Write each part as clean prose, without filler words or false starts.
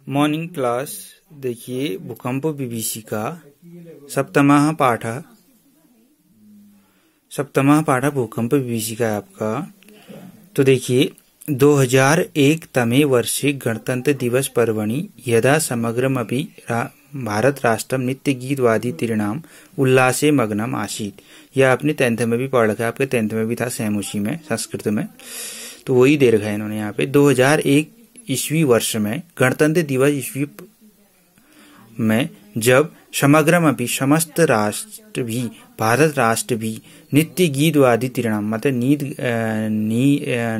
Morning class देखिए भूकंप विभीषिका सप्तमः पाठ भूकंप विभीषिका है आपका। तो देखिए 2001 तमे वर्षे गणतंत्र दिवस पर्वणि यदा समग्रमपि भारत राष्ट्रम नित्य गीत वादी तीर्णाम उल्लासे मग्नम आसीत। यह आपने 10th में भी पढ़ रखा है, आपके 10th में भी था सेम उसी में संस्कृत में, तो वही दे रखा है इन्होंने यहाँ पे। 2001 ईस्वी वर्ष में गणतंत्र दिवस ईस्वी में जब समग्रमपि समस्त राष्ट्र भी भारत राष्ट्र भी नित्य गीत वादी तीर्णाम मतलब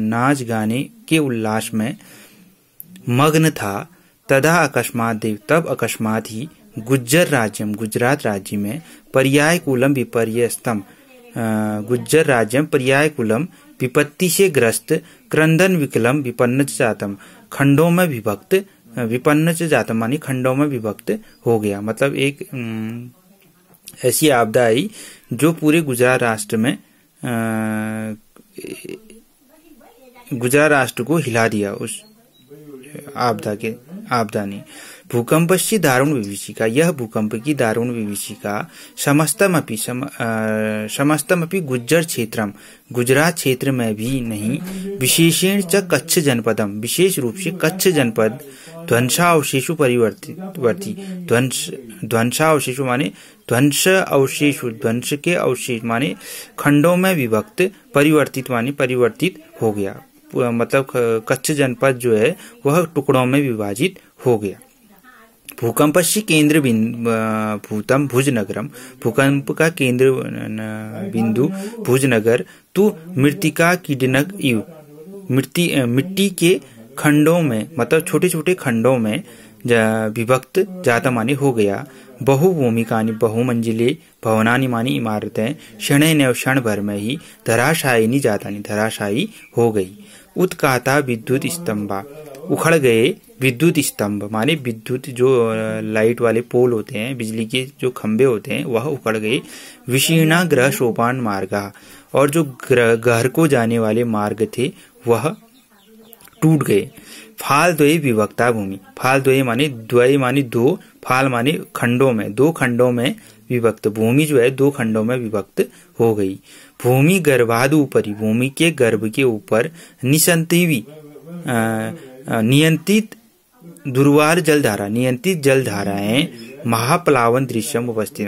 नाच गाने के उल्लास में मग्न था, तदा अकस्मात देव तब अकस्मात ही गुज्जर राज्यम गुजरात राज्य में पर्याय कुलम विपर्यस्तम गुज्जर राज्यम पर्याय कुलम विपत्ति से ग्रस्त क्रंदन विकलम विपन्न जातम खंडों में विभक्त विपन्न जातम मानी खंडों में विभक्त हो गया। मतलब एक ऐसी आपदा आई जो पूरे गुजरात राष्ट्र में गुजरात राष्ट्र को हिला दिया उस आपदा ने। भूकंपस्य दारुण विभीषिका, यह भूकंप की दारुण विभीषिका समस्तमपि गुज्जर क्षेत्रम गुजरात क्षेत्र में भी नहीं, विशेषेण च कच्छ जनपदम विशेष रूप से कच्छ जनपद ध्वंसावशेषु परिवर्ती ध्वंसावशेषु माने ध्वंस अवशेषु ध्वंस के अवशेष माने खंडों में विभक्त परिवर्तित माने परिवर्तित हो गया। मतलब कच्छ जनपद जो है वह टुकड़ों में विभाजित हो गया। भूकंपस्य केंद्र भूतम भुजनगरम, भूकंप का केंद्र बिंदु भुजनगर तू मृतिका कीडनक इव मिट्टी के खंडों में मतलब छोटे छोटे खंडों में विभक्त जाता मानी हो गया। बहुभूमिकानि बहुमंजिले भवनानि मानी इमारतें क्षण क्षण भर में ही धराशायी जातानी धराशायी हो गई। उत्काता विद्युत स्तंभा, उखड़ गए विद्युत स्तंभ माने विद्युत जो लाइट वाले पोल होते हैं बिजली के जो खंबे होते हैं वह उखड़ गए। विशीर्णा ग्रह सोपान मार्गा, और जो घर को जाने वाले मार्ग थे वह टूट गए। फाल द्वय विभक्ता भूमि, फाल द्वय माने दो, फाल माने खंडों में दो खंडों में विभक्त, भूमि जो है दो खंडों में विभक्त हो गई। भूमि गर्भादु ऊपरी, भूमि के गर्भ के ऊपर निसंतीवी नियंत्रित दुर्वार जलधारा नियंत्रित जलधाराएं महाप्लावन दृश्यम उपस्थित,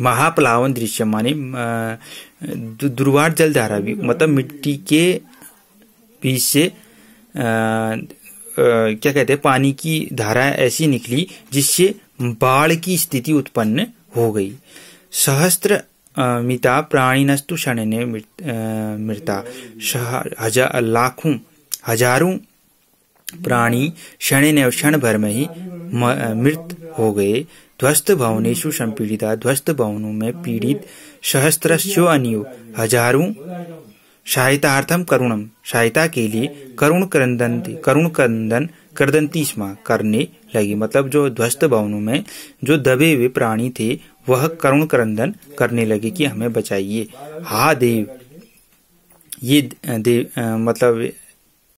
महाप्लावन दृश्य माने दुर्वार जलधारा भी मतलब मिट्टी के बीच से क्या कहते हैं पानी की धारा ऐसी निकली जिससे बाढ़ की स्थिति उत्पन्न हो गई। सहस्त्र मिता प्राणिनस्तु क्षणेन मृता, हजारों प्राणी क्षण भर में ही मृत हो गए। ध्वस्त भवनेषु संपीड़िता, ध्वस्त भवनों में पीड़ित सहस्त्रस्यो अनियो हजारों सहायतार्थम करुणम, सहायता के लिए करुण क्रंदन करदंती स्म करने लगी। मतलब जो ध्वस्त भवनों में जो दबे हुए प्राणी थे वह करुण क्रंदन करने लगे कि हमें बचाइए। हा देव, ये देव मतलब